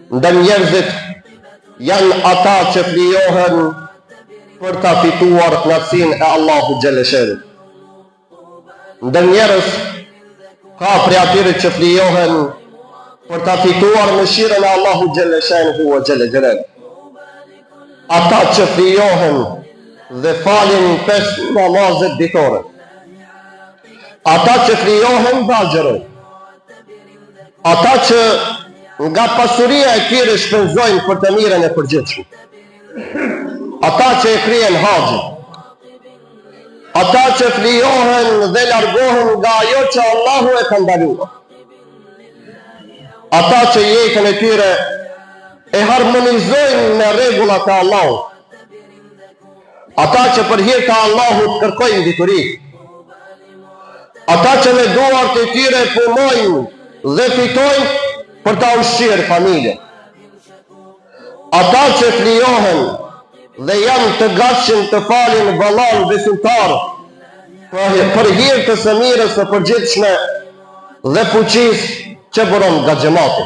ndër njerëzit janë ata që flijohen për ta fituar knatësinë e Allahu xhelle xhelalu. Ndër njerëz ka prej atyre që flijohen për ta fituar mëshirën e Allahu xhelle xhelalu. Ata që flijohen dhe falin 5 namazet ditore. Ata që flijohen baxherën. Ata që nga pasuria e tyre shpenzojnë për të mirën e përgjithshme. Ata që e kryen haxhin. Ata që flijohen dhe largohen nga ajo që Allahu e ka ndaluar. Ata që jetën e tyre e harmonizojnë me rregullat e Allahut. Ata që për hir të Allahut kërkojnë dituri. Ata që me duart e tyre punojnë dhe fitojnë për ta ushqyer familjen. Ata që flijohen dhe janë të gatshëm të falin vallall besimtar për hir të së mirës së përgjithshme dhe fuqisë që buron nga xhamati.